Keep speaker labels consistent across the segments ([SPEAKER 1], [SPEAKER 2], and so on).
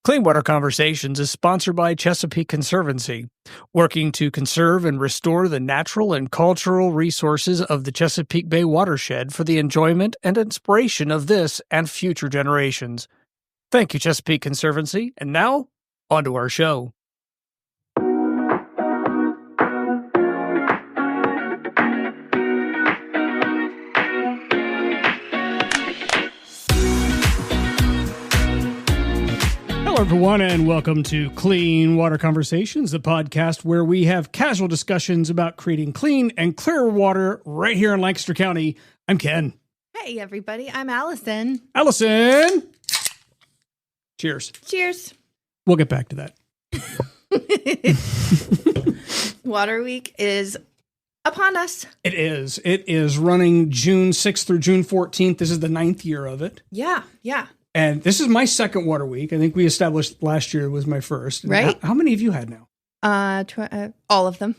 [SPEAKER 1] Clean Water Conversations is sponsored by Chesapeake Conservancy, working to conserve and restore the natural and cultural resources of the Chesapeake Bay watershed for the enjoyment and inspiration of this and future generations. Thank you, Chesapeake Conservancy. And now, on to our show. Hello, everyone, and welcome to Clean Water Conversations, the podcast where we have casual discussions about creating clean and clear water right here in Lancaster County. I'm Ken.
[SPEAKER 2] Hey, everybody. I'm Allison.
[SPEAKER 1] Allison! Cheers.
[SPEAKER 2] Cheers.
[SPEAKER 1] We'll get back to that.
[SPEAKER 2] Water Week is upon us.
[SPEAKER 1] It is. It is running June 6th through June 14th. This is the 9th year of it.
[SPEAKER 2] Yeah.
[SPEAKER 1] And this is my second Water Week. I think we established last year was my first.
[SPEAKER 2] Right.
[SPEAKER 1] How many have you had now?
[SPEAKER 2] All of them.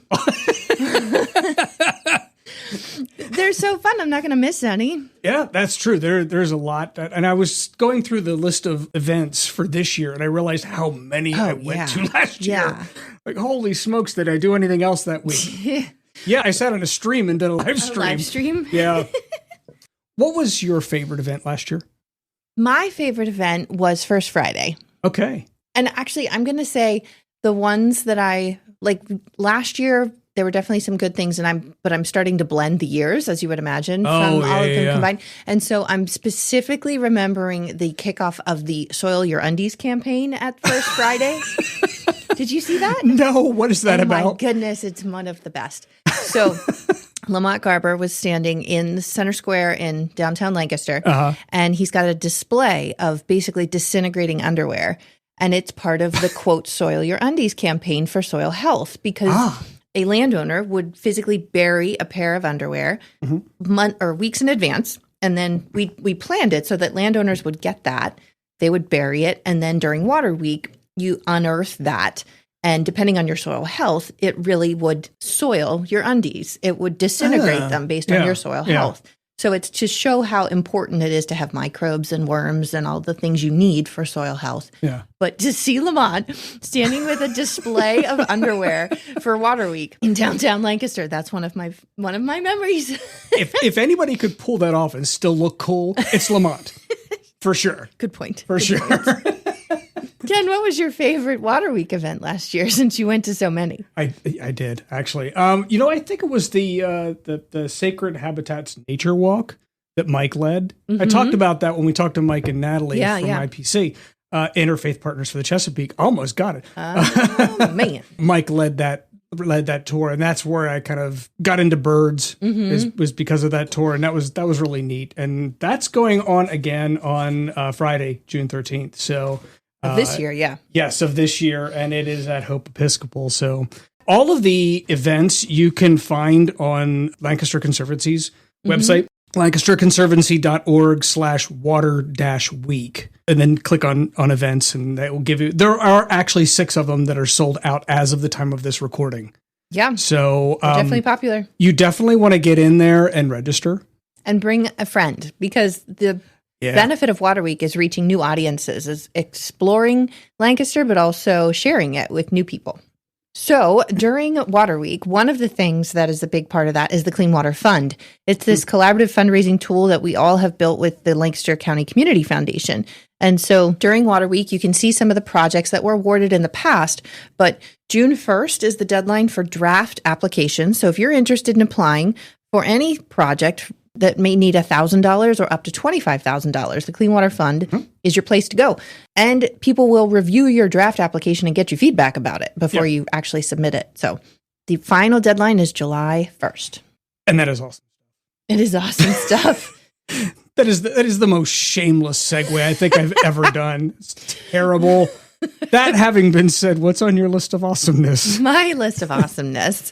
[SPEAKER 2] They're so fun. I'm not going to miss any.
[SPEAKER 1] Yeah, that's true. There's a lot. And I was going through the list of events for this year, and I realized how many I went to last year.
[SPEAKER 2] Yeah.
[SPEAKER 1] Like, holy smokes, did I do anything else that week? Yeah, I sat on a stream and did a live stream.
[SPEAKER 2] Live stream?
[SPEAKER 1] Yeah. What was your favorite event last year?
[SPEAKER 2] My favorite event was First Friday.
[SPEAKER 1] Okay.
[SPEAKER 2] And actually, I'm going to say the ones that I like last year, there were definitely some good things, but I'm starting to blend the years, as you would imagine, from all of them combined. And so I'm specifically remembering the kickoff of the Soil Your Undies campaign at First Friday. Did you see that?
[SPEAKER 1] No. What is that about?
[SPEAKER 2] My goodness, it's one of the best. So Lamont Garber was standing in the center square in downtown Lancaster, and he's got a display of basically disintegrating underwear. And it's part of the, quote, Soil Your Undies campaign for soil health, because a landowner would physically bury a pair of underwear weeks in advance. And then we planned it so that landowners would get that. They would bury it. And then during Water Week, you unearth that. And depending on your soil health, it really would soil your undies. It would disintegrate them based on your soil health. So it's to show how important it is to have microbes and worms and all the things you need for soil health.
[SPEAKER 1] Yeah.
[SPEAKER 2] But to see Lamont standing with a display of underwear for Water Week in downtown Lancaster, that's one of my memories.
[SPEAKER 1] If anybody could pull that off and still look cool, it's Lamont. For sure.
[SPEAKER 2] Good point.
[SPEAKER 1] For sure.
[SPEAKER 2] Ken, what was your favorite Water Week event last year, since you went to so many?
[SPEAKER 1] I did, actually. I think it was the Sacred Habitats Nature Walk that Mike led. I talked about that when we talked to Mike and Natalie from IPC, Interfaith Partners for the Chesapeake. Almost got it.
[SPEAKER 2] Oh, man.
[SPEAKER 1] Mike led that tour, and that's where I kind of got into birds. Was because of that tour, and that was really neat. And that's going on again on Friday, June 13th. So.
[SPEAKER 2] Of this year, yeah.
[SPEAKER 1] Yes, of this year, and it is at Hope Episcopal. So all of the events you can find on Lancaster Conservancy's website, lancasterconservancy.org/water-week, and then click on events, and that will give you, there are actually 6 of them that are sold out as of the time of this recording.
[SPEAKER 2] Yeah.
[SPEAKER 1] So
[SPEAKER 2] definitely popular.
[SPEAKER 1] You definitely want to get in there and register.
[SPEAKER 2] And bring a friend, because the benefit of Water Week is reaching new audiences, is exploring Lancaster, but also sharing it with new people. So during Water Week, one of the things that is a big part of that is the Clean Water Fund. It's this collaborative fundraising tool that we all have built with the Lancaster County Community Foundation. And so during Water Week, you can see some of the projects that were awarded in the past, but June 1st is the deadline for draft applications. So if you're interested in applying for any project that may need $1,000 or up to $25,000, the Clean Water Fund is your place to go. And people will review your draft application and get you feedback about it before you actually submit it. So the final deadline is July 1st.
[SPEAKER 1] And that is awesome.
[SPEAKER 2] It is awesome stuff.
[SPEAKER 1] That is the most shameless segue I think I've ever done. It's terrible. That having been said, what's on your list of awesomeness?
[SPEAKER 2] My list of awesomeness.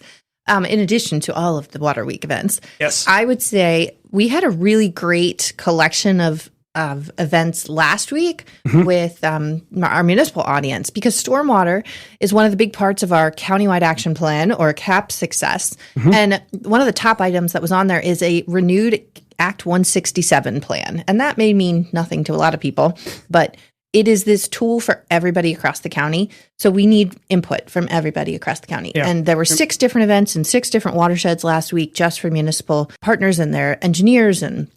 [SPEAKER 2] In addition to all of the Water Week events, I would say we had a really great collection of events last week with our municipal audience, because stormwater is one of the big parts of our countywide action plan, or CAP success. And one of the top items that was on there is a renewed Act 167 plan. And that may mean nothing to a lot of people, but it is this tool for everybody across the county. So we need input from everybody across the county. Yeah. And there were 6 different events in 6 different watersheds last week just for municipal partners and their engineers and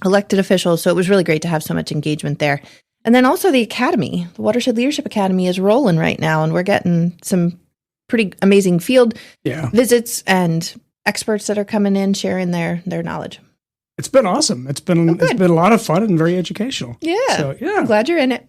[SPEAKER 2] elected officials. So it was really great to have so much engagement there. And then also the Academy, the Watershed Leadership Academy is rolling right now, and we're getting some pretty amazing field visits and experts that are coming in sharing their knowledge.
[SPEAKER 1] It's been awesome. It's been a lot of fun and very educational.
[SPEAKER 2] Yeah. So, I'm glad you're in it.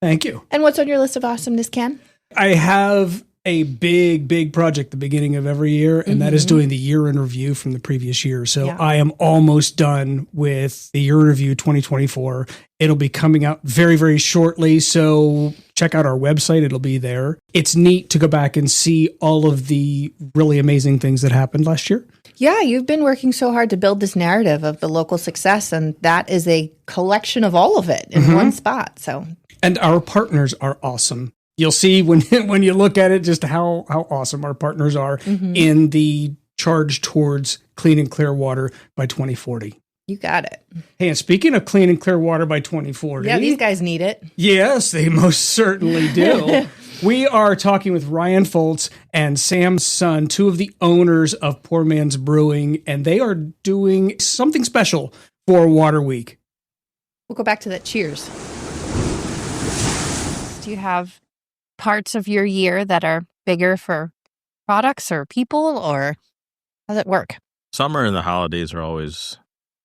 [SPEAKER 1] Thank you.
[SPEAKER 2] And what's on your list of awesomeness, Ken?
[SPEAKER 1] I have a big project at the beginning of every year, and that is doing the year in review from the previous year. So I am almost done with the year in review 2024. It'll be coming out very, very shortly. So check out our website. It'll be there. It's neat to go back and see all of the really amazing things that happened last year.
[SPEAKER 2] Yeah, you've been working so hard to build this narrative of the local success, and that is a collection of all of it in one spot. So,
[SPEAKER 1] and our partners are awesome. You'll see when you look at it just how awesome our partners are in the charge towards clean and clear water by 2040.
[SPEAKER 2] You got it.
[SPEAKER 1] Hey, and speaking of clean and clear water by 2040.
[SPEAKER 2] Yeah, these guys need it.
[SPEAKER 1] Yes, they most certainly do. We are talking with Ryan Foltz and Sam Sun, 2 of the owners of Poor Man's Brewing, and they are doing something special for Water Week.
[SPEAKER 2] We'll go back to that cheers.
[SPEAKER 3] Do you have parts of your year that are bigger for products or people, or how does it work?
[SPEAKER 4] Summer and the holidays are always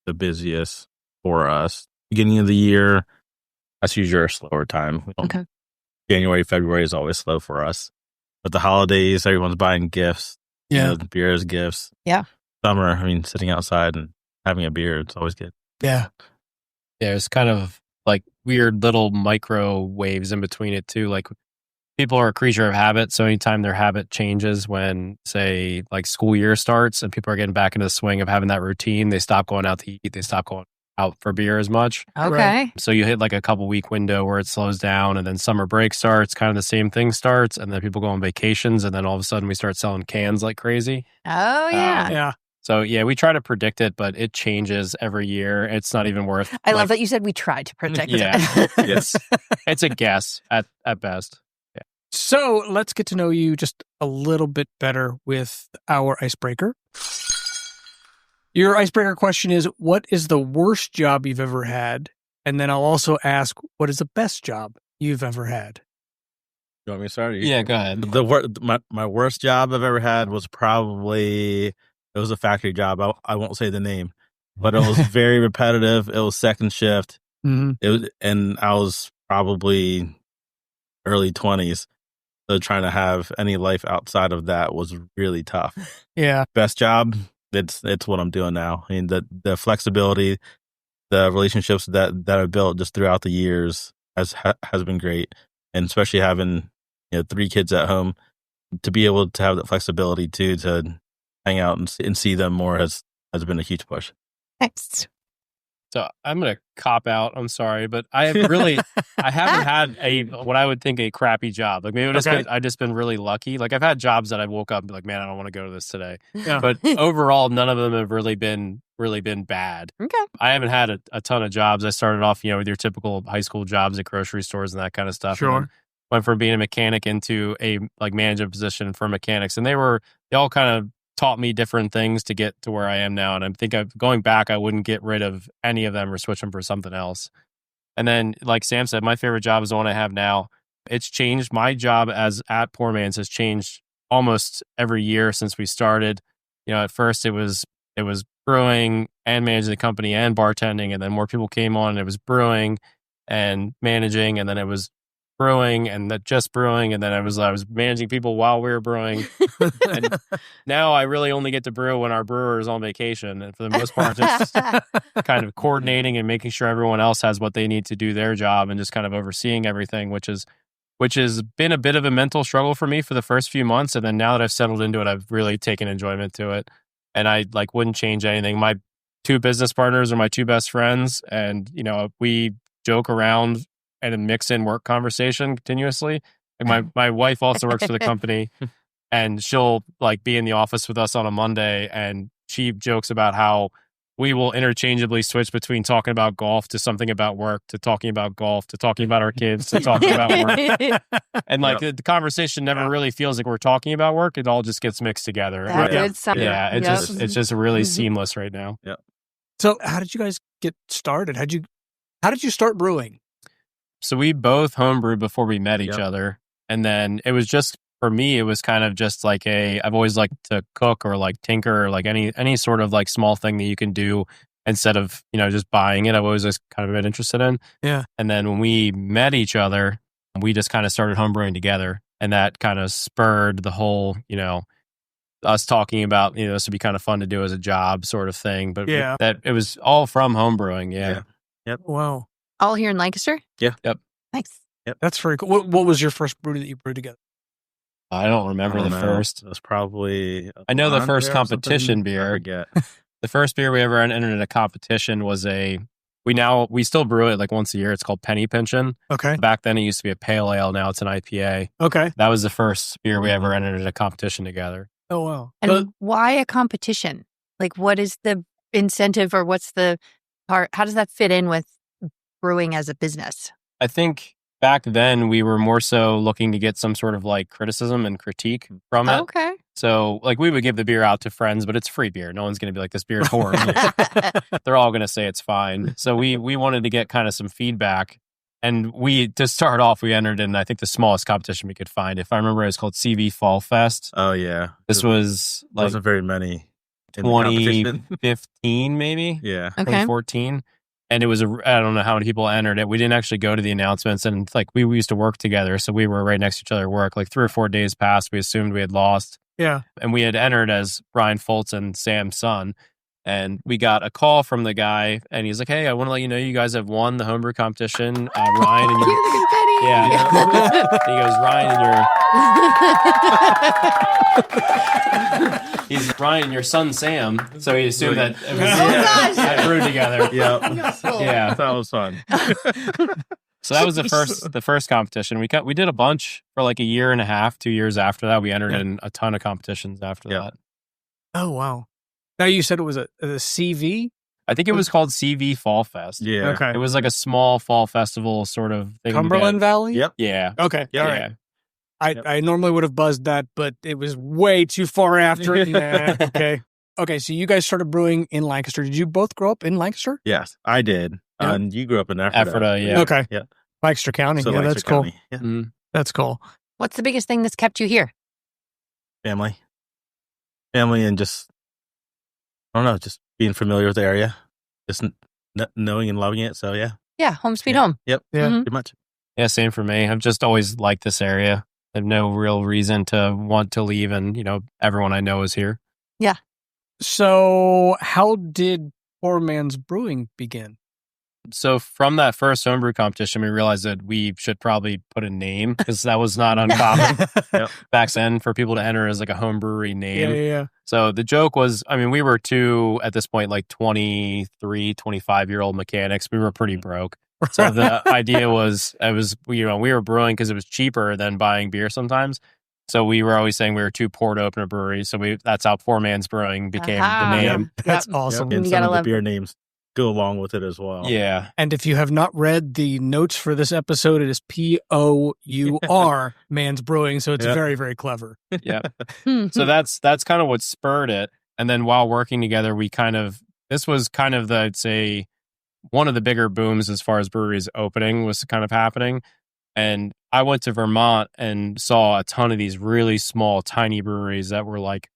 [SPEAKER 4] the busiest for us. Beginning of the year, that's usually a slower time.
[SPEAKER 3] Okay.
[SPEAKER 4] January, February is always slow for us. But the holidays, everyone's buying gifts.
[SPEAKER 1] Yeah.
[SPEAKER 4] Beers, gifts.
[SPEAKER 3] Yeah.
[SPEAKER 4] Summer, sitting outside and having a beer, it's always good.
[SPEAKER 1] Yeah.
[SPEAKER 5] Yeah, it's kind of like weird little microwaves in between it too. Like people are a creature of habit. So anytime their habit changes when, say, like school year starts and people are getting back into the swing of having that routine, they stop going out to eat. They stop going out for beer as much.
[SPEAKER 3] Okay.
[SPEAKER 1] Right.
[SPEAKER 5] So you hit like a couple week window where it slows down, and then summer break starts, kind of the same thing starts, and then people go on vacations, and then all of a sudden we start selling cans like crazy.
[SPEAKER 3] Oh, yeah.
[SPEAKER 1] Yeah.
[SPEAKER 5] So yeah, we try to predict it, but it changes every year. It's not even worth.
[SPEAKER 3] I love that you said we tried to predict it.
[SPEAKER 5] Yes. It's a guess at best.
[SPEAKER 1] So let's get to know you just a little bit better with our icebreaker. Your icebreaker question is, what is the worst job you've ever had? And then I'll also ask, what is the best job you've ever had?
[SPEAKER 4] You want me to start?
[SPEAKER 5] Yeah, go ahead.
[SPEAKER 4] My worst job I've ever had was probably, it was a factory job. I won't say the name, but it was very repetitive. It was second shift. And I was probably early 20s. So trying to have any life outside of that was really tough.
[SPEAKER 1] Yeah.
[SPEAKER 4] Best job, it's what I'm doing now. The flexibility, the relationships that I've built just throughout the years has been great. And especially having 3 kids at home, to be able to have that flexibility too, to hang out and see them more has been a huge push.
[SPEAKER 3] Next.
[SPEAKER 5] So I'm going to cop out. I'm sorry, but I haven't had what I would think a crappy job. Like maybe I've just been really lucky. Like I've had jobs that I woke up and be like, man, I don't want to go to this today.
[SPEAKER 1] Yeah.
[SPEAKER 5] But overall, none of them have really been bad.
[SPEAKER 3] Okay.
[SPEAKER 5] I haven't had a ton of jobs. I started off, with your typical high school jobs at grocery stores and that kind of stuff.
[SPEAKER 1] Sure.
[SPEAKER 5] Went from being a mechanic into a management position for mechanics, and they all kind of taught me different things to get to where I am now. And I think going back, I wouldn't get rid of any of them or switch them for something else. And then, like Sam said, my favorite job is the one I have now. It's changed. My job at Poor Man's has changed almost every year since we started. At first it was brewing and managing the company and bartending. And then more people came on, and it was brewing and managing. And then it was brewing and just brewing, and then I was managing people while we were brewing. And now I really only get to brew when our brewer is on vacation, and for the most part just kind of coordinating and making sure everyone else has what they need to do their job, and just kind of overseeing everything, which has been a bit of a mental struggle for me for the first few months. And then now that I've settled into it, I've really taken enjoyment to it, and I wouldn't change anything. My 2 business partners are my 2 best friends, and we joke around and mix in work conversation continuously. Like my wife also works for the company, and she'll be in the office with us on a Monday, and she jokes about how we will interchangeably switch between talking about golf to something about work to talking about golf to talking about our kids to talking about work. And like the conversation never really feels like we're talking about work. It all just gets mixed together.
[SPEAKER 3] That's good.
[SPEAKER 5] Yeah, it's just really seamless right now.
[SPEAKER 4] Yeah.
[SPEAKER 1] So how did you guys get started? How did you start brewing?
[SPEAKER 5] So we both homebrewed before we met each other. And then it was just, for me, it was kind of just like I've always liked to cook or like tinker or like any sort of like small thing that you can do instead of, just buying it. I've always just kind of been interested in. Yeah. And then when we met each other, we just kind of started homebrewing together. And that kind of spurred the whole, us talking about, this would be kind of fun to do as a job sort of thing. But that it was all from homebrewing. Yeah.
[SPEAKER 1] Yep. Wow.
[SPEAKER 3] All here in Lancaster?
[SPEAKER 5] Yeah. Yep.
[SPEAKER 3] Nice.
[SPEAKER 1] Yep. That's very cool. What was your first brew that you brewed together?
[SPEAKER 5] I don't remember the first.
[SPEAKER 4] It was probably...
[SPEAKER 5] I know the first competition beer. The first beer we ever entered in a competition was we still brew it like once a year. It's called Penny Pinchin'. Okay. Back then it used to be a pale ale. Now it's an IPA. Okay. That was the first beer we ever entered in a competition together.
[SPEAKER 1] Oh, wow.
[SPEAKER 3] And why a competition? Like, what is the incentive or what's the part? How does that fit in with brewing as a business?
[SPEAKER 5] I think back then we were more so looking to get some sort of like criticism and critique from it.
[SPEAKER 3] Okay.
[SPEAKER 5] So like we would give the beer out to friends, but it's free beer. No one's going to be like, this beer is horrible. They're all going to say it's fine. So we wanted to get kind of some feedback. And to start off, we entered in, I think, the smallest competition we could find. If I remember, it was called CV Fall Fest.
[SPEAKER 4] Oh, yeah.
[SPEAKER 5] This was like...
[SPEAKER 4] wasn't very many.
[SPEAKER 5] 2015, maybe?
[SPEAKER 4] Yeah.
[SPEAKER 3] Okay.
[SPEAKER 5] 2014. And it was, I don't know how many people entered it. We didn't actually go to the announcements. And like we used to work together. So we were right next to each other at work. Like 3 or 4 days passed. We assumed we had lost. Yeah. And we had entered as Brian Foltz and Sam's son. And we got a call from the guy, and he's like, "Hey, I want to let you know you guys have won the homebrew competition. Ryan and your He goes, he's Ryan and your son Sam." So he assumed that it was I brewed together. Yeah,
[SPEAKER 4] that was fun.
[SPEAKER 5] So that was the first competition. We did a bunch for like a year and a half, 2 years after that. We entered in a ton of competitions after that.
[SPEAKER 1] Oh wow. Now, you said it was a CV?
[SPEAKER 5] I think it was called CV Fall Fest.
[SPEAKER 4] Yeah.
[SPEAKER 1] Okay.
[SPEAKER 5] It was like a small fall festival sort of thing.
[SPEAKER 1] Cumberland Valley?
[SPEAKER 4] Yep.
[SPEAKER 5] Yeah.
[SPEAKER 1] Okay. All right. I normally would have buzzed that, but it was way too far after it. Okay. Okay, so you guys started brewing in Lancaster. Did you both grow up in Lancaster?
[SPEAKER 4] Yes, I did.
[SPEAKER 1] Yep.
[SPEAKER 4] And you grew up in Ephrata.
[SPEAKER 5] Ephrata, yeah.
[SPEAKER 1] Okay.
[SPEAKER 4] Yeah.
[SPEAKER 1] Lancaster County.
[SPEAKER 4] So
[SPEAKER 1] Lancaster
[SPEAKER 4] that's
[SPEAKER 1] County.
[SPEAKER 4] cool. Yeah.
[SPEAKER 5] Mm-hmm.
[SPEAKER 1] That's cool.
[SPEAKER 3] What's the biggest thing that's kept you here?
[SPEAKER 4] Family and just... I don't know, just being familiar with the area, just knowing and loving it. So, yeah.
[SPEAKER 3] Yeah, home sweet home.
[SPEAKER 4] Yep. Yeah, pretty much.
[SPEAKER 5] Yeah, same for me. I've just always liked this area. I have no real reason to want to leave, and, everyone I know is here.
[SPEAKER 3] Yeah.
[SPEAKER 1] So, how did Poor Man's Brewing begin?
[SPEAKER 5] So from that first homebrew competition, we realized that we should probably put a name because that was not uncommon back then for people to enter as like a home brewery name.
[SPEAKER 1] Yeah.
[SPEAKER 5] So the joke was, we were two at this point, like 23, 25-year-old mechanics. We were pretty broke. So the idea was, we were brewing because it was cheaper than buying beer sometimes. So we were always saying we were two pour to open a brewery. So that's how Poor Man's Brewing became the name.
[SPEAKER 1] That's awesome.
[SPEAKER 4] And some of the beer names go along with it as well.
[SPEAKER 5] Yeah.
[SPEAKER 1] And if you have not read the notes for this episode, it is POUR Man's Brewing. So it's very, very clever.
[SPEAKER 5] Yeah. So that's kind of what spurred it. And then while working together, this was kind of I'd say one of the bigger booms as far as breweries opening was kind of happening. And I went to Vermont and saw a ton of these really small, tiny breweries that were like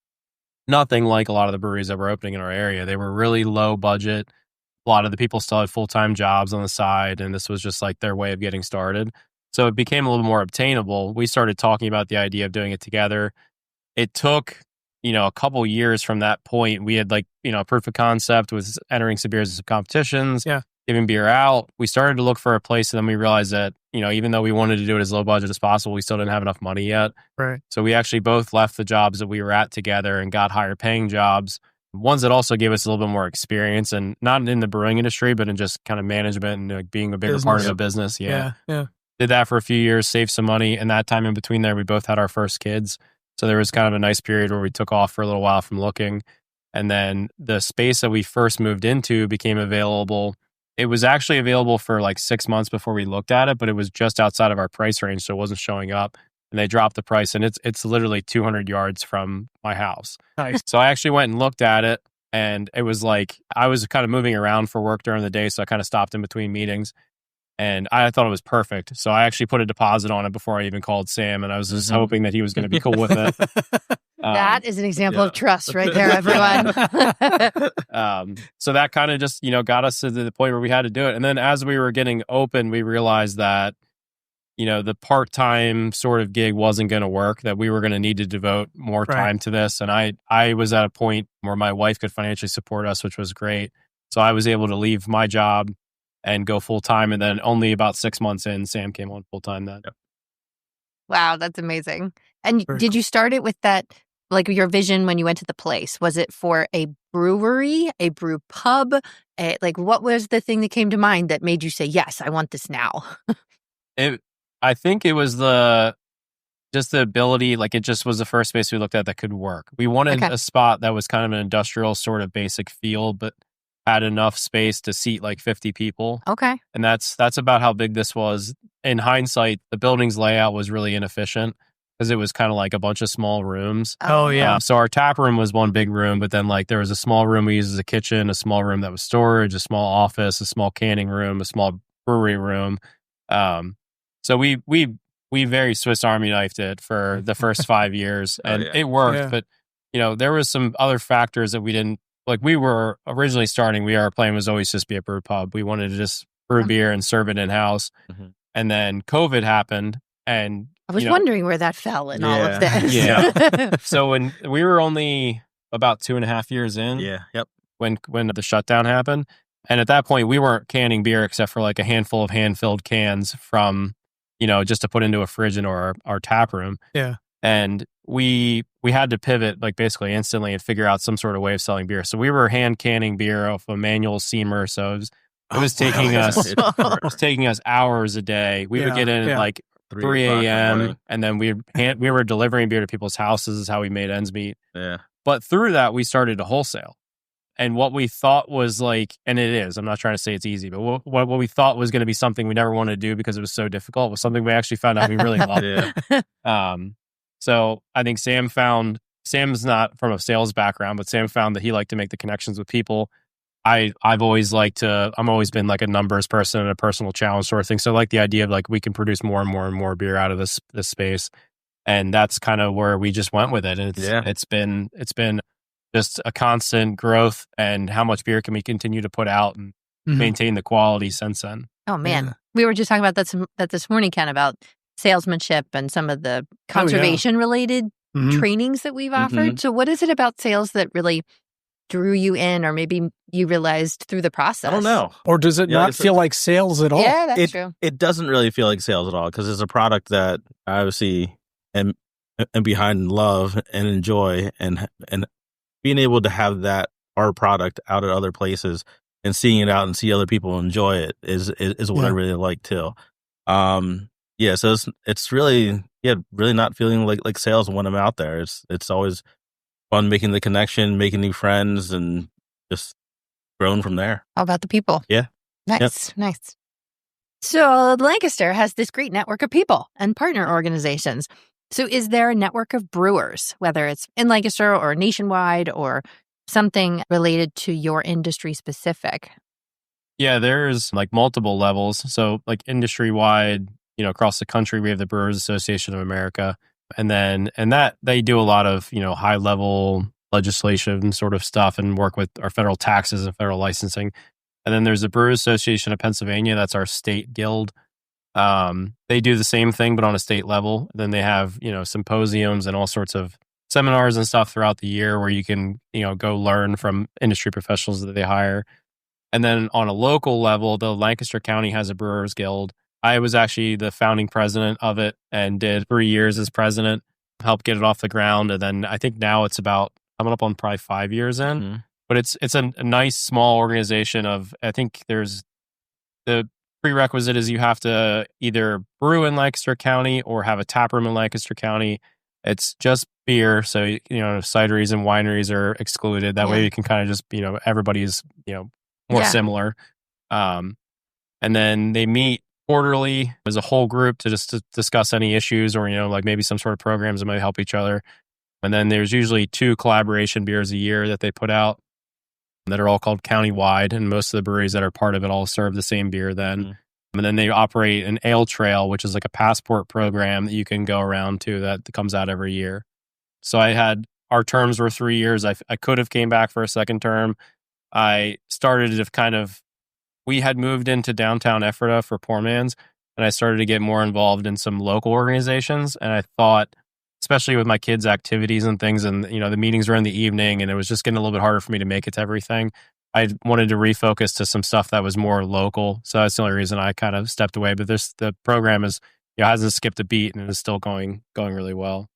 [SPEAKER 5] nothing like a lot of the breweries that were opening in our area. They were really low budget. A lot of the people still had full-time jobs on the side, and this was just like their way of getting started. So it became a little more obtainable. We started talking about the idea of doing it together. It took, a couple years from that point. We had proof of concept with entering some beers in some competitions, giving beer out. We started to look for a place, and then we realized that, even though we wanted to do it as low budget as possible, we still didn't have enough money yet.
[SPEAKER 1] Right.
[SPEAKER 5] So we actually both left the jobs that we were at together and got higher paying jobs. Ones that also gave us a little bit more experience, and not in the brewing industry, but in just kind of management and being a bigger part of the business. Yeah. Did that for a few years, saved some money. And that time in between there, we both had our first kids. So there was kind of a nice period where we took off for a little while from looking. And then the space that we first moved into became available. It was actually available for like 6 months before we looked at it, but it was just outside of our price range, so it wasn't showing up. And they dropped the price, and it's literally 200 yards from my house.
[SPEAKER 1] Nice.
[SPEAKER 5] So I actually went and looked at it, and it was like I was kind of moving around for work during the day, so I kind of stopped in between meetings, and I thought it was perfect. So I actually put a deposit on it before I even called Sam, and I was just hoping that he was going to be cool with it.
[SPEAKER 3] That is an example of trust right there, everyone.
[SPEAKER 5] So that kind of just, got us to the point where we had to do it. And then as we were getting open, we realized that, the part-time sort of gig wasn't going to work, that we were going to need to devote more time to this. And I was at a point where my wife could financially support us, which was great. So I was able to leave my job and go full-time. And then only about 6 months in, Sam came on full-time then. Yep.
[SPEAKER 3] Wow, that's amazing. And did you start it with that, like your vision when you went to the place? Was it for a brewery, a brew pub? What was the thing that came to mind that made you say, yes, I want this now?
[SPEAKER 5] I think it was the ability, like it just was the first space we looked at that could work. We wanted a spot that was kind of an industrial sort of basic feel, but had enough space to seat like 50 people.
[SPEAKER 3] Okay.
[SPEAKER 5] And that's about how big this was. In hindsight, the building's layout was really inefficient because it was kind of like a bunch of small rooms.
[SPEAKER 1] Oh, yeah.
[SPEAKER 5] So our tap room was one big room, but then like there was a small room we used as a kitchen, a small room that was storage, a small office, a small canning room, a small brewery room. So we very Swiss Army knifed it for the first 5 years, and it worked. Yeah. But there was some other factors that we didn't like. We were originally starting. Our plan was always just be a brew pub. We wanted to just brew beer and serve it in house. Mm-hmm. And then COVID happened, and
[SPEAKER 3] I was wondering where that fell in all of this.
[SPEAKER 5] Yeah. So when we were only about 2.5 years in, when the shutdown happened, and at that point we weren't canning beer except for like a handful of hand-filled cans from. Just to put into a fridge in our tap room. Yeah. And we had to pivot like basically instantly and figure out some sort of way of selling beer. So we were hand canning beer off a manual seamer. So it was taking us hours a day. We would get in at like 3 a.m. and then we were delivering beer to people's houses is how we made ends meet. Yeah. But through that, we started to wholesale. And what we thought was like, and it is, I'm not trying to say it's easy, but what we thought was going to be something we never wanted to do because it was so difficult was something we actually found out we really loved. So I think Sam's not from a sales background, but Sam found that he liked to make the connections with people. I'm always been like a numbers person and a personal challenge sort of thing. So I like the idea of like we can produce more and more and more beer out of this space. And that's kind of where we just went with it. And it's been just a constant growth, and how much beer can we continue to put out and maintain the quality since then.
[SPEAKER 3] Oh man, we were just talking about that this morning, Ken, about salesmanship and some of the conservation related trainings that we've offered. So what is it about sales that really drew you in, or maybe you realized through the process?
[SPEAKER 4] I don't know.
[SPEAKER 1] Or does it not feel like sales at all?
[SPEAKER 3] Yeah, that's true.
[SPEAKER 4] It doesn't really feel like sales at all because it's a product that I obviously am behind and love and enjoy, and being able to have our product out at other places and seeing it out and see other people enjoy it is what I really like too. So it's really not feeling like sales when I'm out there. It's always fun making the connection, making new friends, and just growing from there.
[SPEAKER 3] How about the people?
[SPEAKER 4] Yeah.
[SPEAKER 3] Nice. So Lancaster has this great network of people and partner organizations. So is there a network of brewers, whether it's in Lancaster or nationwide or something related to your industry specific?
[SPEAKER 5] Yeah, there's like multiple levels. So like industry-wide, across the country, we have the Brewers Association of America. And that they do a lot of, high-level legislation sort of stuff and work with our federal taxes and federal licensing. And then there's the Brewers Association of Pennsylvania. That's our state guild. They do the same thing, but on a state level. Then they have, symposiums and all sorts of seminars and stuff throughout the year where you can, go learn from industry professionals that they hire. And then on a local level, the Lancaster County has a Brewers Guild. I was actually the founding president of it and did 3 years as president, helped get it off the ground. And then I think now it's about coming up on probably 5 years in. Mm-hmm. But it's a nice small organization of, I think there's the prerequisite is you have to either brew in Lancaster County or have a tap room in Lancaster County. It's just beer. So, cideries and wineries are excluded. That way you can kind of just, everybody's, more similar. And then they meet quarterly as a whole group to discuss any issues or, like maybe some sort of programs that might help each other. And then there's usually 2 collaboration beers a year that they put out that are all called countywide. And most of the breweries that are part of it all serve the same beer then. And then they operate an ale trail, which is like a passport program that you can go around to that comes out every year. So our terms were 3 years. I could have came back for a second term. I started to we had moved into downtown Ephrata for Poor Man's, and I started to get more involved in some local organizations. And I thought, especially with my kids' activities and things, and the meetings were in the evening, and it was just getting a little bit harder for me to make it to everything. I wanted to refocus to some stuff that was more local. So that's the only reason I kind of stepped away. But the program hasn't skipped a beat and is still going really well.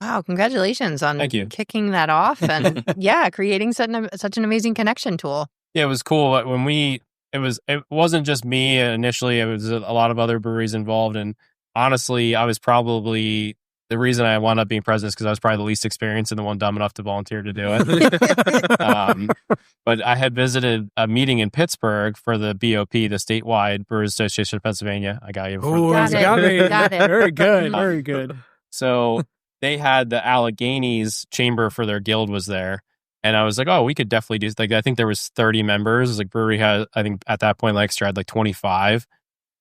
[SPEAKER 3] Wow, congratulations on kicking that off and creating such an amazing connection tool.
[SPEAKER 5] Yeah, it was cool. When it wasn't just me initially, it was a lot of other breweries involved. And honestly, I was probably the reason I wound up being president is because I was probably the least experienced and the one dumb enough to volunteer to do it. But I had visited a meeting in Pittsburgh for the BOP, the statewide Brewers Association of Pennsylvania. I got you.
[SPEAKER 3] Got it.
[SPEAKER 1] Very good. Very good.
[SPEAKER 5] So they had the Alleghenies chamber for their guild was there. And I was like, we could definitely do, I think there was 30 members. It was like brewery had, I think at that point, Lancaster had like 25.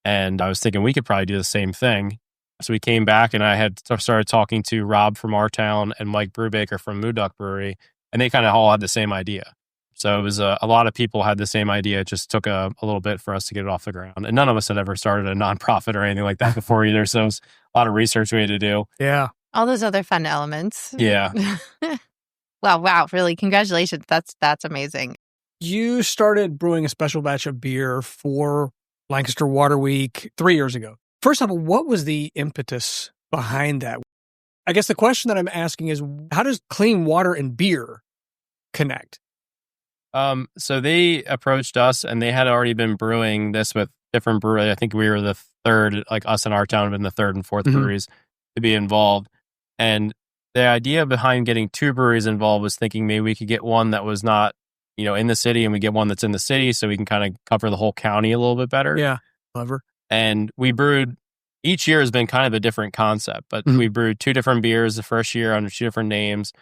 [SPEAKER 5] And I was thinking we could probably do the same thing. So we came back and I had started talking to Rob from Our Town and Mike Brubaker from Mood Duck Brewery. And they kind of all had the same idea. So it was a lot of people had the same idea. It just took a little bit for us to get it off the ground. And none of us had ever started a nonprofit or anything like that before either. So it was a lot of research we had to do.
[SPEAKER 1] Yeah.
[SPEAKER 3] All those other fun elements.
[SPEAKER 5] Yeah.
[SPEAKER 3] Wow. Really. Congratulations. That's amazing.
[SPEAKER 1] You started brewing a special batch of beer for Lancaster Water Week 3 years ago. First of all, what was the impetus behind that? I guess the question that I'm asking is, how does clean water and beer connect?
[SPEAKER 5] So they approached us and they had already been brewing this with different breweries. I think we were the third, like us in Our Town have been the third and fourth breweries to be involved. And the idea behind getting 2 breweries involved was thinking maybe we could get one that was not, in the city and we get one that's in the city so we can kind of cover the whole county a little bit better.
[SPEAKER 1] Yeah. Clever.
[SPEAKER 5] And we brewed, each year has been kind of a different concept, but we brewed 2 different beers the first year under 2 different names.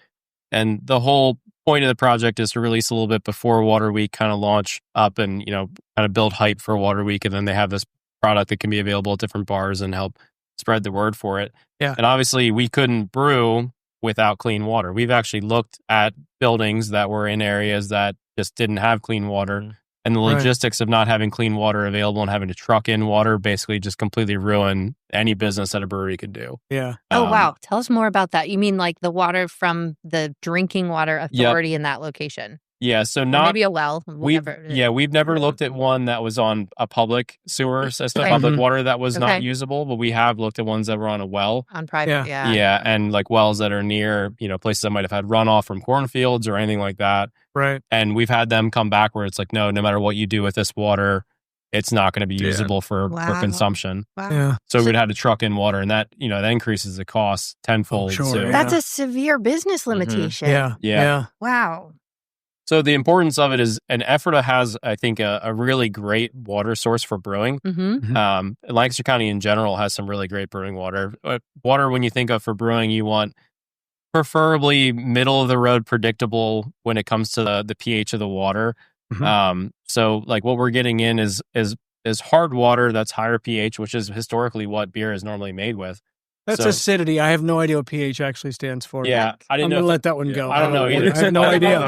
[SPEAKER 5] And the whole point of the project is to release a little bit before Water Week, kind of launch up and, kind of build hype for Water Week. And then they have this product that can be available at different bars and help spread the word for it.
[SPEAKER 1] Yeah.
[SPEAKER 5] And obviously we couldn't brew without clean water. We've actually looked at buildings that were in areas that just didn't have clean water. And the logistics of not having clean water available and having to truck in water basically just completely ruin any business that a brewery could do.
[SPEAKER 1] Yeah.
[SPEAKER 3] Oh, wow. Tell us more about that. You mean like the water from the drinking water authority in that location?
[SPEAKER 5] Yeah. So
[SPEAKER 3] maybe a well.
[SPEAKER 5] We've never looked at one that was on a public sewer system, public water that was not usable, but we have looked at ones that were on a well.
[SPEAKER 3] On private,
[SPEAKER 5] Yeah. And like wells that are near, places that might have had runoff from cornfields or anything like that.
[SPEAKER 1] Right.
[SPEAKER 5] And we've had them come back where it's like, no matter what you do with this water, it's not going to be usable for consumption.
[SPEAKER 3] Wow.
[SPEAKER 1] Yeah.
[SPEAKER 5] So we'd had to truck in water, and that, that increases the cost tenfold.
[SPEAKER 3] That's a severe business limitation.
[SPEAKER 1] Yeah.
[SPEAKER 3] Wow.
[SPEAKER 5] So the importance of it is, and Ephrata has, I think, a really great water source for brewing. Lancaster County in general has some really great brewing water. Water, when you think of for brewing, you want preferably middle of the road, predictable when it comes to the pH of the water. So like what we're getting in is hard water that's higher pH, which is historically what beer is normally made with.
[SPEAKER 1] That's acidity. I have no idea what pH actually stands for.
[SPEAKER 5] Yeah.
[SPEAKER 1] I'm going to let that one go.
[SPEAKER 5] I don't know either.
[SPEAKER 1] I have no idea.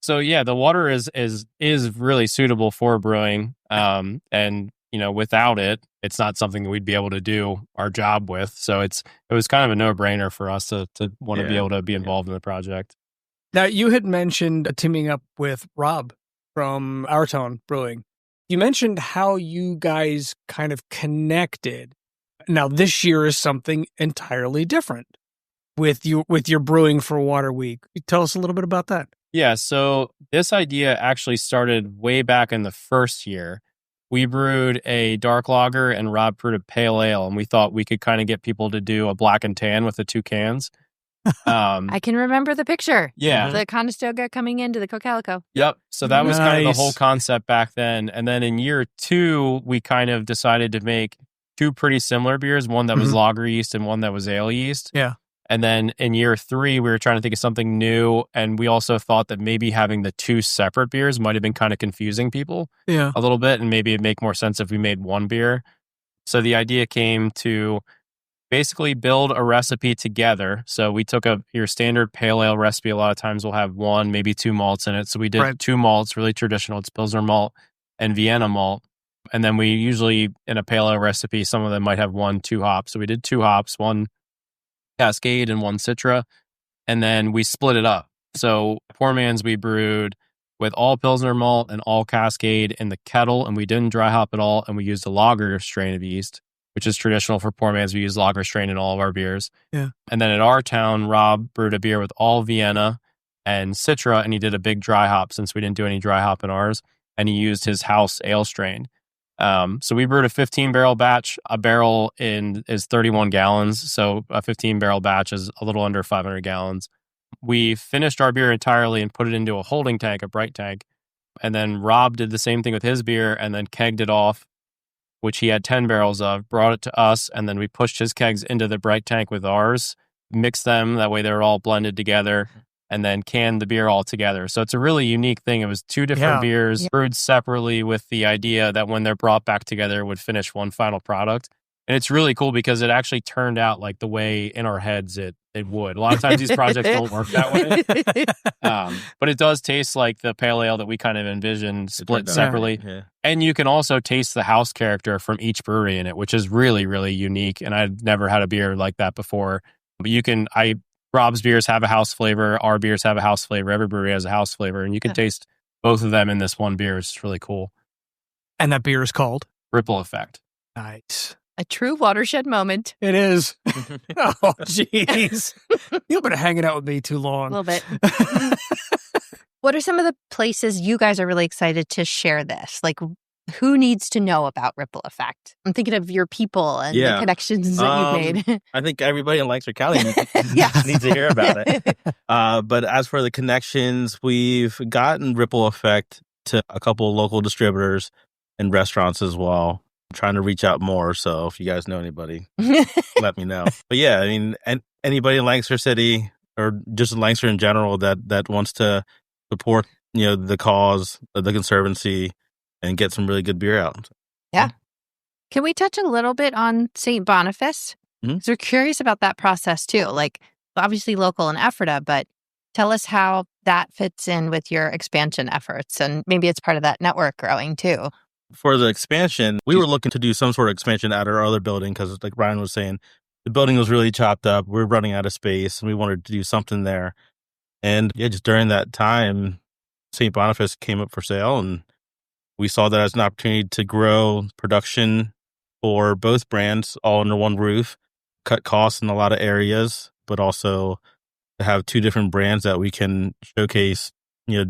[SPEAKER 5] So yeah, the water is really suitable for brewing. And without it, it's not something that we'd be able to do our job with. So it was kind of a no-brainer for us to want to be able to be involved in the project.
[SPEAKER 1] Now, you had mentioned teaming up with Rob from Our Town Brewing. You mentioned how you guys kind of connected. Now, this year is something entirely different with your brewing for Water Week. Tell us a little bit about that.
[SPEAKER 5] Yeah, so this idea actually started way back in the first year. we brewed a dark lager and Rob brewed a pale ale, and we thought we could kind of get people to do a black and tan with the two cans.
[SPEAKER 3] I can remember the picture.
[SPEAKER 5] Yeah.
[SPEAKER 3] The Conestoga coming into the Cocalico.
[SPEAKER 5] Yep. So that was kind of the whole concept back then. And then in year 2, we kind of decided to make 2 pretty similar beers, one that was lager yeast and one that was ale yeast.
[SPEAKER 1] Yeah.
[SPEAKER 5] And then in year 3, we were trying to think of something new. And we also thought that maybe having the 2 separate beers might have been kind of confusing people a little bit. And maybe it'd make more sense if we made one beer. So the idea came to basically build a recipe together. So we took your standard pale ale recipe. A lot of times we'll have 1, maybe 2 malts in it. So we did 2 malts, really traditional. It's Pilsner malt and Vienna malt. And then we usually, in a pale ale recipe, some of them might have 1, 2 hops. So we did 2 hops, 1 Cascade and 1 Citra. And then we split it up. So Poor Man's we brewed with all Pilsner malt and all Cascade in the kettle. And we didn't dry hop at all. And we used a lager strain of yeast, which is traditional for Poor Man's. We use lager strain in all of our beers. Yeah. And then at Our Town, Rob brewed a beer with all Vienna and Citra, and he did a big dry hop since we didn't do any dry hop in ours. And he used his house ale strain. So we brewed a 15-barrel batch. A barrel is 31 gallons. So a 15-barrel batch is a little under 500 gallons. We finished our beer entirely and put it into a holding tank, a bright tank. And then Rob did the same thing with his beer and then kegged it off, which he had 10 barrels of, brought it to us, and then we pushed his kegs into the bright tank with ours, mixed them, that way they were all blended together, and then canned the beer all together. So it's a really unique thing. It was 2 different beers brewed separately with the idea that when they're brought back together, it would finish one final product. And it's really cool because it actually turned out like the way in our heads it would. A lot of times these projects don't work that way. But it does taste like the pale ale that we kind of envisioned split separately. Yeah. And you can also taste the house character from each brewery in it, which is really, really unique. And I'd never had a beer like that before. But Rob's beers have a house flavor. Our beers have a house flavor. Every brewery has a house flavor. And you can taste both of them in this one beer. It's really cool.
[SPEAKER 1] And that beer is called?
[SPEAKER 5] Ripple Effect.
[SPEAKER 1] Nice.
[SPEAKER 3] A true watershed moment.
[SPEAKER 1] It is. Oh, jeez. You've been hanging out with me too long.
[SPEAKER 3] A little bit. What are some of the places you guys are really excited to share this? Like, who needs to know about Ripple Effect? I'm thinking of your people and the connections that you've made.
[SPEAKER 4] I think everybody in Lancaster County needs to hear about it. But as for the connections, we've gotten Ripple Effect to a couple of local distributors and restaurants as well. Trying to reach out more, so if you guys know anybody, let me know. But yeah, I mean, anybody in Lancaster City or just in Lancaster in general that wants to support, the cause of the Conservancy and get some really good beer out.
[SPEAKER 3] Yeah. Can we touch a little bit on St Boniface? Because we're curious about that process too. Like, obviously local in Ephrata, but tell us how that fits in with your expansion efforts, and maybe it's part of that network growing too.
[SPEAKER 4] For the expansion, we were looking to do some sort of expansion at our other building because, like Ryan was saying, the building was really chopped up. We were running out of space, and we wanted to do something there. And just during that time, St. Boniface came up for sale, and we saw that as an opportunity to grow production for both brands all under one roof, cut costs in a lot of areas, but also to have 2 different brands that we can showcase,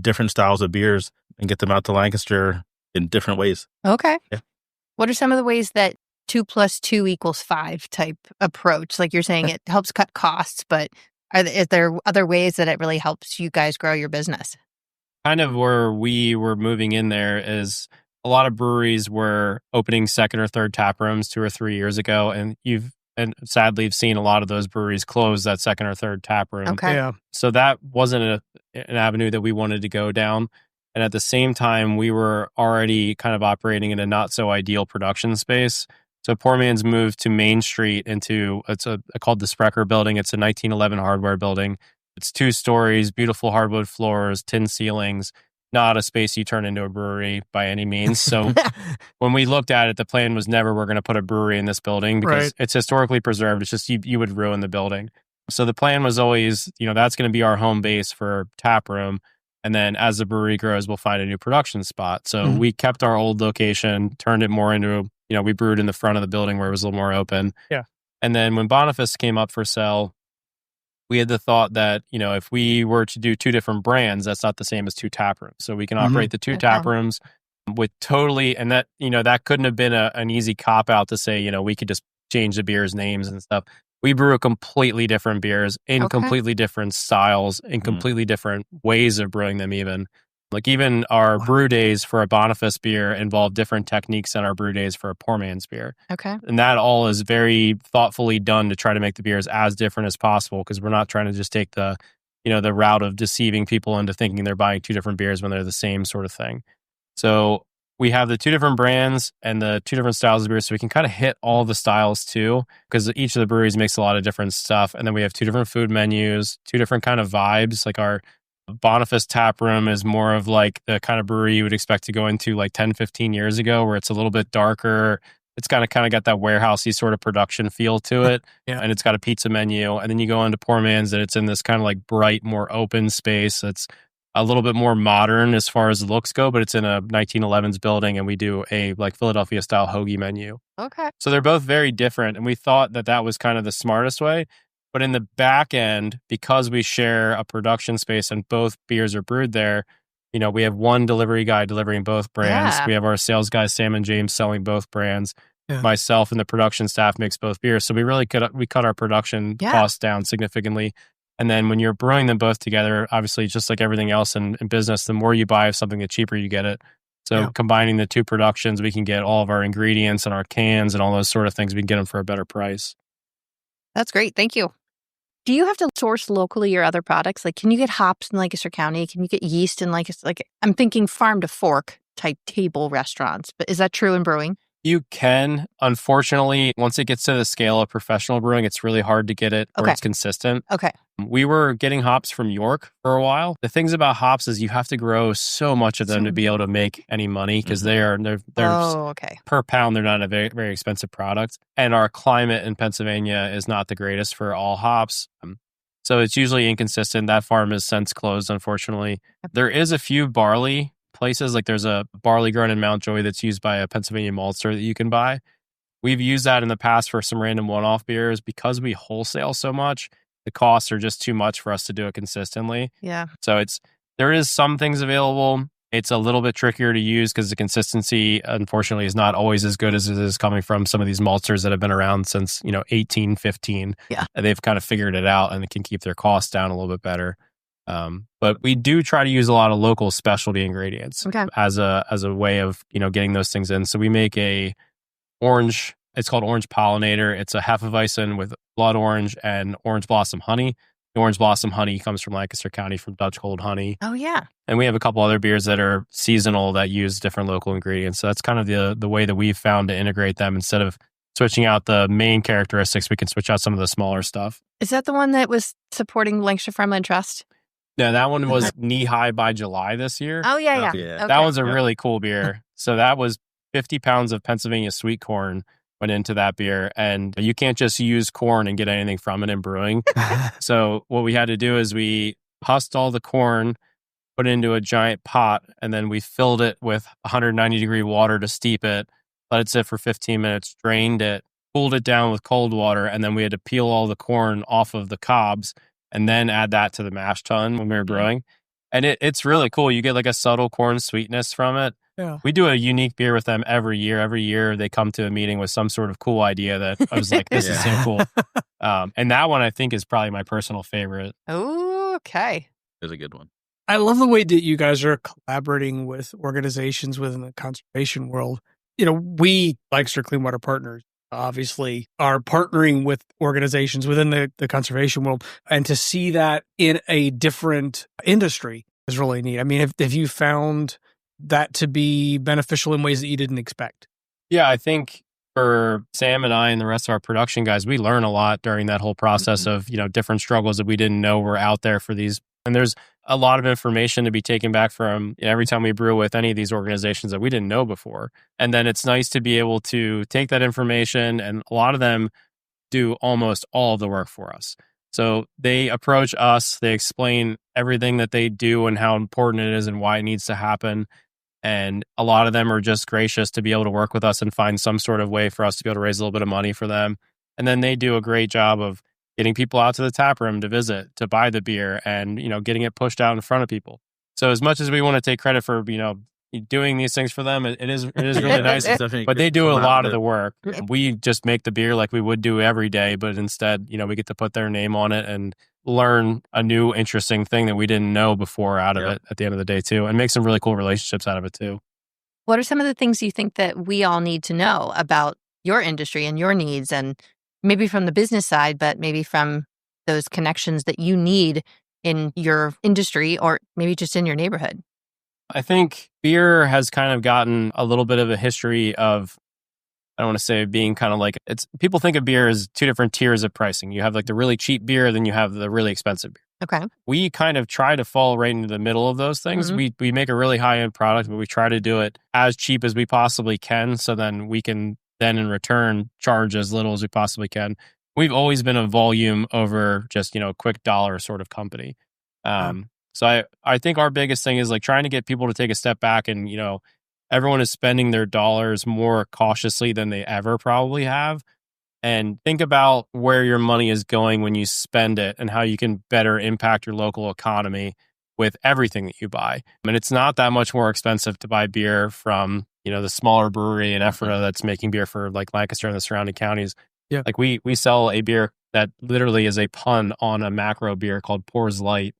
[SPEAKER 4] different styles of beers and get them out to Lancaster in different ways.
[SPEAKER 3] Okay.
[SPEAKER 4] Yeah.
[SPEAKER 3] What are some of the ways that 2 + 2 = 5 type approach? Like you're saying, it helps cut costs, but is there other ways that it really helps you guys grow your business?
[SPEAKER 5] Kind of where we were moving in there is a lot of breweries were opening 2nd or 3rd tap rooms 2 or 3 years ago, and sadly have seen a lot of those breweries close that 2nd or 3rd tap room.
[SPEAKER 3] Okay.
[SPEAKER 1] Yeah.
[SPEAKER 5] So that wasn't an avenue that we wanted to go down. And at the same time, we were already kind of operating in a not so ideal production space. So Poor Man's moved to Main Street it's called the Sprecher Building. It's a 1911 hardware building. It's 2 stories, beautiful hardwood floors, tin ceilings, not a space you turn into a brewery by any means. So when we looked at it, the plan was never we're going to put a brewery in this building because it's historically preserved. It's just you would ruin the building. So the plan was always, that's going to be our home base for tap room. And then as the brewery grows, we'll find a new production spot. So we kept our old location, turned it more into, we brewed in the front of the building where it was a little more open.
[SPEAKER 1] Yeah.
[SPEAKER 5] And then when Boniface came up for sale, we had the thought that, if we were to do 2 different brands, that's not the same as 2 tap rooms. So we can operate the 2 tap rooms with totally, and that, that couldn't have been an easy cop out to say, we could just change the beer's names and stuff. We brew completely different beers in completely different styles, in completely different ways of brewing them even. Like even our brew days for a Boniface beer involve different techniques than our brew days for a poor man's beer.
[SPEAKER 3] Okay.
[SPEAKER 5] And that all is very thoughtfully done to try to make the beers as different as possible, because we're not trying to just take the route of deceiving people into thinking they're buying two different beers when they're the same sort of thing. So we have the two different brands and the two different styles of beer, so we can kind of hit all the styles too, because each of the breweries makes a lot of different stuff. And then we have two different food menus, two different kind of vibes. Like our Boniface tap room is more of like the kind of brewery you would expect to go into like 10, 15 years ago, where it's a little bit darker. It's kind of got that warehousey sort of production feel to it. And it's got a pizza menu. And then you go into Poor Man's, and it's in this kind of like bright, more open space. It's a little bit more modern as far as the looks go, but it's in a 1911s building, and we do a like Philadelphia style hoagie menu.
[SPEAKER 3] Okay.
[SPEAKER 5] So they're both very different, and we thought that was kind of the smartest way. But in the back end, because we share a production space and both beers are brewed there, we have one delivery guy delivering both brands.
[SPEAKER 3] Yeah.
[SPEAKER 5] We have our sales guys, Sam and James, selling both brands. Yeah. Myself and the production staff makes both beers. So we cut our production costs down significantly. And then when you're brewing them both together, obviously, just like everything else in business, the more you buy of something, the cheaper you get it. So combining the two productions, we can get all of our ingredients and our cans and all those sort of things. We can get them for a better price.
[SPEAKER 3] That's great. Thank you. Do you have to source locally your other products? Like, can you get hops in Lancaster County? Can you get yeast in Lancaster? Like, I'm thinking farm to fork type table restaurants, but is that true in brewing?
[SPEAKER 5] You can. Unfortunately, once it gets to the scale of professional brewing, it's really hard to get it where it's consistent.
[SPEAKER 3] Okay.
[SPEAKER 5] We were getting hops from York for a while. The things about hops is you have to grow so much of them to be able to make any money, because they're per pound, they're not a very, very expensive product. And our climate in Pennsylvania is not the greatest for all hops. So it's usually inconsistent. That farm has since closed, unfortunately. There is a few barley places, like there's a barley grown in Mount Joy that's used by a Pennsylvania maltster that you can buy. We've used that in the past for some random one-off beers. Because we wholesale so much, the costs are just too much for us to do it consistently.
[SPEAKER 3] Yeah.
[SPEAKER 5] So there is some things available. It's a little bit trickier to use because the consistency, unfortunately, is not always as good as it is coming from some of these maltsters that have been around since 1815.
[SPEAKER 3] Yeah.
[SPEAKER 5] They've kind of figured it out, and it can keep their costs down a little bit better. But we do try to use a lot of local specialty ingredients as a way of getting those things in. So we make a orange. It's called Orange Pollinator. It's a Hefeweizen with blood orange and orange blossom honey. The orange blossom honey comes from Lancaster County, from Dutch Gold honey.
[SPEAKER 3] Oh yeah.
[SPEAKER 5] And we have a couple other beers that are seasonal that use different local ingredients. So that's kind of the way that we've found to integrate them. Instead of switching out the main characteristics, we can switch out some of the smaller stuff.
[SPEAKER 3] Is that the one that was supporting Lancaster Farmland Trust?
[SPEAKER 5] No, that one was Knee High by July this year.
[SPEAKER 3] Oh, yeah.
[SPEAKER 5] Okay. That one's a really cool beer. So that was 50 pounds of Pennsylvania sweet corn went into that beer. And you can't just use corn and get anything from it in brewing. So what we had to do is we husked all the corn, put it into a giant pot, and then we filled it with 190-degree water to steep it, let it sit for 15 minutes, drained it, cooled it down with cold water, and then we had to peel all the corn off of the cobs and then add that to the mash tun when we were brewing. And it's really cool. You get like a subtle corn sweetness from it. Yeah. We do a unique beer with them every year. Every year they come to a meeting with some sort of cool idea that I was like, this is so cool. And that one I think is probably my personal favorite.
[SPEAKER 3] Oh, okay.
[SPEAKER 4] It's a good one.
[SPEAKER 1] I love the way that you guys are collaborating with organizations within the conservation world. We, Lancaster Clean Water Partners, obviously are partnering with organizations within the conservation world, and to see that in a different industry is really neat. I mean, have you found that to be beneficial in ways that you didn't expect?
[SPEAKER 5] Yeah, I think for Sam and I and the rest of our production guys, we learn a lot during that whole process of, different struggles that we didn't know were out there for these. And there's a lot of information to be taken back from every time we brew with any of these organizations that we didn't know before. And then it's nice to be able to take that information, and a lot of them do almost all of the work for us. So they approach us, they explain everything that they do and how important it is and why it needs to happen. And a lot of them are just gracious to be able to work with us and find some sort of way for us to be able to raise a little bit of money for them. And then they do a great job of getting people out to the tap room to visit, to buy the beer, and, getting it pushed out in front of people. So as much as we want to take credit for, doing these things for them. It is really nice. But they do a lot of the work. We just make the beer like we would do every day, but instead, we get to put their name on it and learn a new interesting thing that we didn't know before out of it at the end of the day too, and make some really cool relationships out of it too.
[SPEAKER 3] What are some of the things you think that we all need to know about your industry and your needs, and maybe from the business side, but maybe from those connections that you need in your industry or maybe just in your neighborhood?
[SPEAKER 5] I think beer has kind of gotten a little bit of a history of, I don't want to say being kind of like, people think of beer as two different tiers of pricing. You have like the really cheap beer, then you have the really expensive beer.
[SPEAKER 3] Okay.
[SPEAKER 5] We kind of try to fall right into the middle of those things. Mm-hmm. We make a really high-end product, but we try to do it as cheap as we possibly can, so then we can then in return charge as little as we possibly can. We've always been a volume over just, quick dollar sort of company. So I think our biggest thing is like trying to get people to take a step back and, everyone is spending their dollars more cautiously than they ever probably have. And think about where your money is going when you spend it and how you can better impact your local economy with everything that you buy. And it's not that much more expensive to buy beer from, the smaller brewery in Ephrata that's making beer for like Lancaster and the surrounding counties. Yeah. Like we sell a beer that literally is a pun on a macro beer called Pours Light.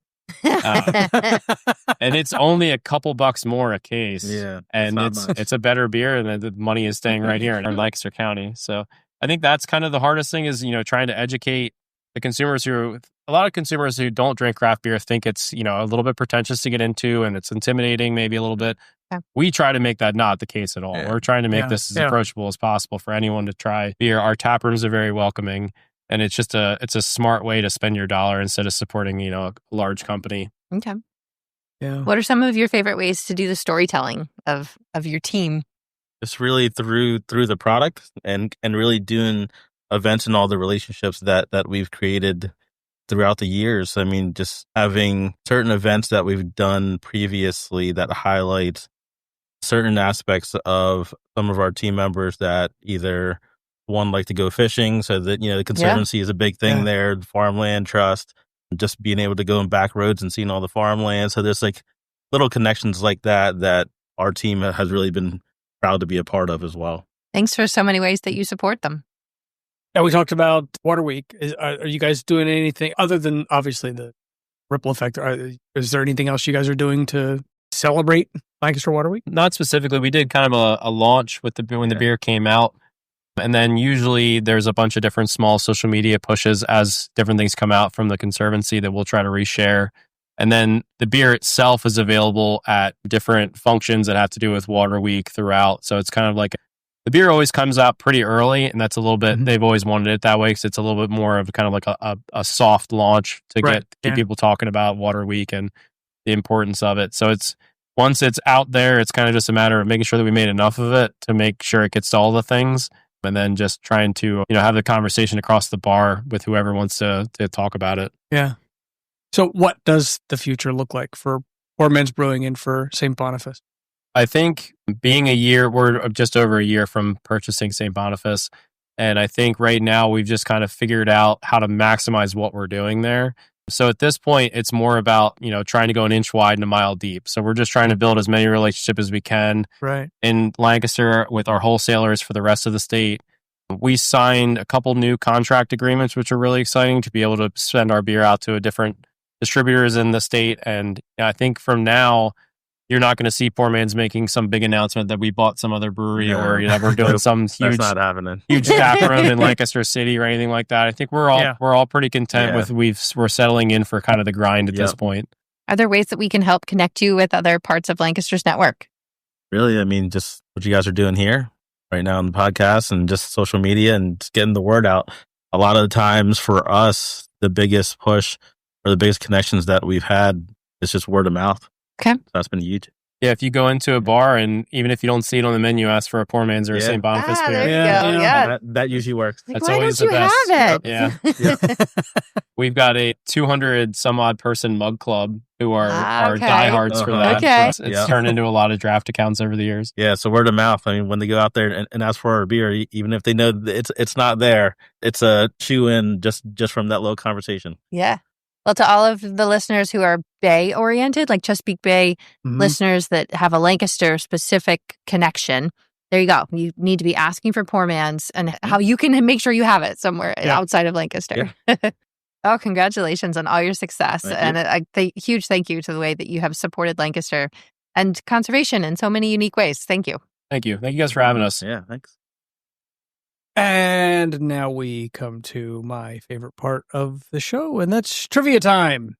[SPEAKER 5] And it's only a couple bucks more a case. Yeah. And it's a better beer, and the money is staying right here in Lancaster County. So I think that's kind of the hardest thing is, trying to educate the consumers a lot of consumers who don't drink craft beer think it's, a little bit pretentious to get into and it's intimidating maybe a little bit. Yeah. We try to make that not the case at all. Yeah. We're trying to make this as approachable as possible for anyone to try beer. Our tap rooms are very welcoming, and it's just it's a smart way to spend your dollar instead of supporting, a large company.
[SPEAKER 3] Okay.
[SPEAKER 1] Yeah.
[SPEAKER 3] What are some of your favorite ways to do the storytelling of your team?
[SPEAKER 4] Just really through the product and really doing events and all the relationships that we've created throughout the years. I mean, just having certain events that we've done previously that highlight certain aspects of some of our team members that either one like to go fishing, so that, the Conservancy is a big thing there, the Farmland Trust, just being able to go in back roads and seeing all the farmland. So there's like little connections like that our team has really been proud to be a part of as well.
[SPEAKER 3] Thanks for so many ways that you support them.
[SPEAKER 1] Now, we talked about Water Week. Are you guys doing anything other than obviously the ripple effect? Is there anything else you guys are doing to celebrate Lancaster Water Week?
[SPEAKER 5] Not specifically. We did kind of a launch when the beer came out. And then usually there's a bunch of different small social media pushes as different things come out from the Conservancy that we'll try to reshare. And then the beer itself is available at different functions that have to do with Water Week throughout. So it's kind of like the beer always comes out pretty early, and that's a little bit, they've always wanted it that way because it's a little bit more of kind of like a soft launch to get people talking about Water Week and the importance of it. So once it's out there, it's kind of just a matter of making sure that we made enough of it to make sure it gets to all the things, and then just trying to, have the conversation across the bar with whoever wants to talk about it.
[SPEAKER 1] Yeah. So what does the future look like for Poor Man's Brewing and for St. Boniface?
[SPEAKER 5] I think we're just over a year from purchasing St. Boniface. And I think right now we've just kind of figured out how to maximize what we're doing there. So at this point, it's more about, trying to go an inch wide and a mile deep. So we're just trying to build as many relationships as we can in Lancaster with our wholesalers for the rest of the state. We signed a couple new contract agreements, which are really exciting to be able to send our beer out to different distributors in the state. And I think from now, you're not going to see Poor Man's making some big announcement that we bought some other brewery or we're doing some huge tap room in Lancaster City or anything like that. I think we're all pretty content with we're settling in for kind of the grind at this point.
[SPEAKER 3] Are there ways that we can help connect you with other parts of Lancaster's network?
[SPEAKER 4] Really, I mean, just what you guys are doing here right now on the podcast and just social media and just getting the word out. A lot of the times for us, the biggest push or the biggest connections that we've had is just word of mouth.
[SPEAKER 3] Okay.
[SPEAKER 4] So that's been huge.
[SPEAKER 5] Yeah, if you go into a bar and even if you don't see it on the menu, ask for a Poor Man's or a St. Boniface beer.
[SPEAKER 4] That usually works.
[SPEAKER 3] Like,
[SPEAKER 5] that's
[SPEAKER 3] why
[SPEAKER 5] always
[SPEAKER 3] don't
[SPEAKER 5] the
[SPEAKER 3] you
[SPEAKER 5] best.
[SPEAKER 3] Have it?
[SPEAKER 5] Yeah. We've got a 200 some odd person mug club who are diehards for that.
[SPEAKER 3] Okay.
[SPEAKER 5] It's turned into a lot of draft accounts over the years.
[SPEAKER 4] Yeah, so word of mouth. I mean, when they go out there and ask for our beer, even if they know it's not there, it's a chew in just from that little conversation.
[SPEAKER 3] Yeah. Well, to all of the listeners who are Bay-oriented, like Chesapeake Bay listeners that have a Lancaster-specific connection, there you go. You need to be asking for Poor Man's and how you can make sure you have it somewhere outside of Lancaster. Yeah. Oh, congratulations on all your success. And a huge thank you to the way that you have supported Lancaster and conservation in so many unique ways. Thank you.
[SPEAKER 5] Thank you. Thank you guys for having us.
[SPEAKER 4] Yeah, thanks.
[SPEAKER 1] And now we come to my favorite part of the show, and that's trivia time.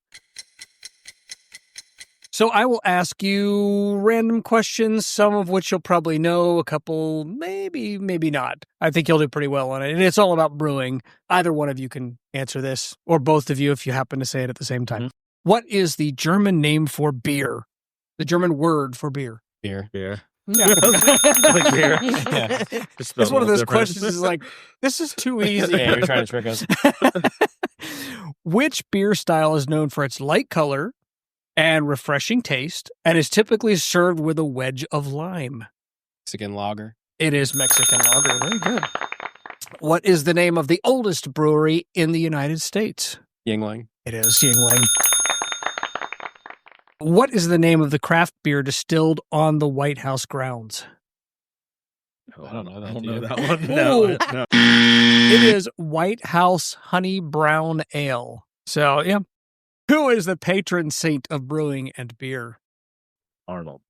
[SPEAKER 1] So I will ask you random questions, some of which you'll probably know, a couple maybe not. I think you'll do pretty well on it. And it's all about brewing. Either one of you can answer this, or both of you if you happen to say it at the same time. Mm-hmm. What is the German name for beer? The German word for beer?
[SPEAKER 5] Beer.
[SPEAKER 1] Yeah.
[SPEAKER 4] Like beer.
[SPEAKER 1] Yeah. It's one of those questions is like, this is too easy.
[SPEAKER 5] Yeah, you're trying to trick us.
[SPEAKER 1] Which beer style is known for its light color and refreshing taste and is typically served with a wedge of lime?
[SPEAKER 5] Mexican lager.
[SPEAKER 1] It is Mexican lager. Very good. What is the name of the oldest brewery in the United States?
[SPEAKER 5] Yuengling.
[SPEAKER 1] It is Yuengling. What is the name of the craft beer distilled on the White House grounds?
[SPEAKER 5] I don't know that.
[SPEAKER 4] I don't know that one. No.
[SPEAKER 1] It is White House Honey Brown Ale. So, yeah. Who is the patron saint of brewing and beer?
[SPEAKER 4] Arnold.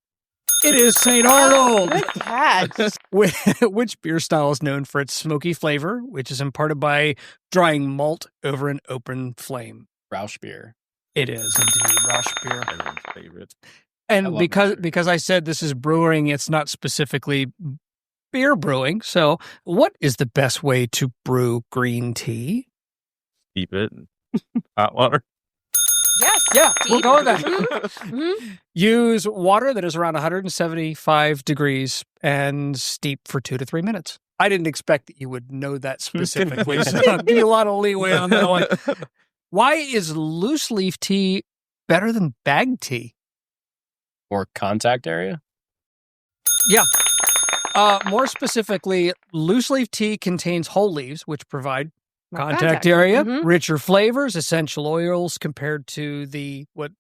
[SPEAKER 1] It is St. Arnold.
[SPEAKER 2] Good catch.
[SPEAKER 1] Which beer style is known for its smoky flavor, which is imparted by drying malt over an open flame?
[SPEAKER 5] Rausch beer.
[SPEAKER 1] It is indeed Rausch beer.
[SPEAKER 4] Everyone's favorite.
[SPEAKER 1] And because I said this is brewing, it's not specifically beer brewing. So what is the best way to brew green tea?
[SPEAKER 4] Steep it in hot water.
[SPEAKER 2] Yes.
[SPEAKER 1] Yeah, we'll go with that.
[SPEAKER 2] Mm-hmm.
[SPEAKER 1] Use water that is around 175 degrees and steep for 2 to 3 minutes. I didn't expect that you would know that specifically, so I'll give you a lot of leeway on that one. Why is loose leaf tea better than bag tea?
[SPEAKER 5] Or contact area?
[SPEAKER 1] Yeah. More specifically, loose leaf tea contains whole leaves, which provide contact area, richer flavors, essential oils compared to what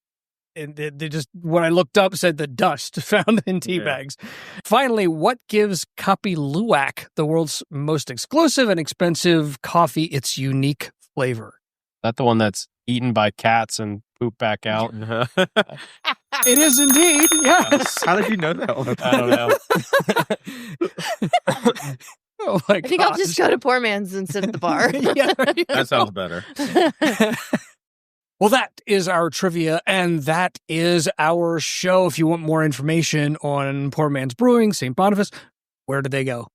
[SPEAKER 1] I looked up said the dust found in tea bags. Finally, what gives Kopi Luwak, the world's most exclusive and expensive coffee, its unique flavor?
[SPEAKER 5] Is that the one that's eaten by cats and poop back out?
[SPEAKER 1] It is indeed, yes.
[SPEAKER 4] How did you know that one?
[SPEAKER 5] I don't know.
[SPEAKER 1] Oh my
[SPEAKER 2] I think I'll just go to Poor Man's and sit at the bar.
[SPEAKER 4] That sounds better.
[SPEAKER 1] Well, that is our trivia, and that is our show. If you want more information on Poor Man's Brewing, St. Boniface, where do they go?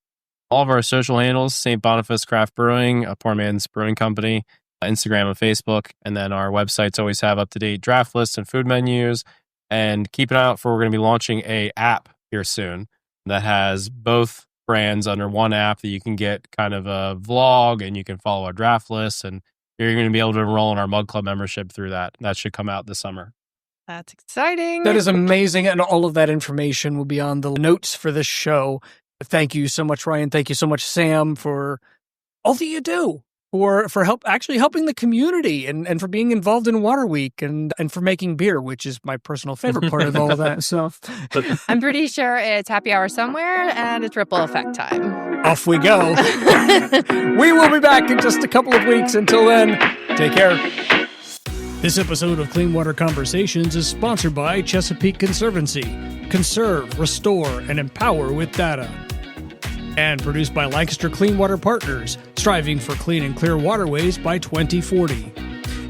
[SPEAKER 5] All of our social handles, St. Boniface Craft Brewing, a Poor Man's Brewing Company, Instagram and Facebook, and then our websites always have up-to-date draft lists and food menus. And keep an eye out for, we're going to be launching a app here soon that has both brands under one app that you can get kind of a vlog and you can follow our draft lists, and you're going to be able to enroll in our Mug Club membership through that. That should come out this summer.
[SPEAKER 2] That's exciting.
[SPEAKER 1] That is amazing, and all of that information will be on the notes for this show. Thank you so much, Ryan. Thank you so much, Sam, for all that you do. For helping the community and for being involved in Water Week and for making beer, which is my personal favorite part of all of that. So
[SPEAKER 2] I'm pretty sure it's happy hour somewhere and it's ripple effect time.
[SPEAKER 1] Off we go. We will be back in just a couple of weeks. Until then, take care. This episode of Clean Water Conversations is sponsored by Chesapeake Conservancy. Conserve, restore, and empower with data. And produced by Lancaster Clean Water Partners, striving for clean and clear waterways by 2040.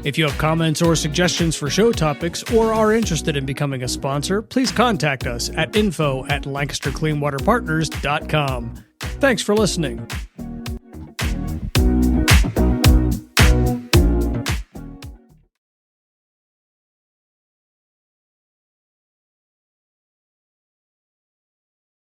[SPEAKER 1] If you have comments or suggestions for show topics or are interested in becoming a sponsor, please contact us at info@lancastercleanwaterpartners.com. Thanks for listening.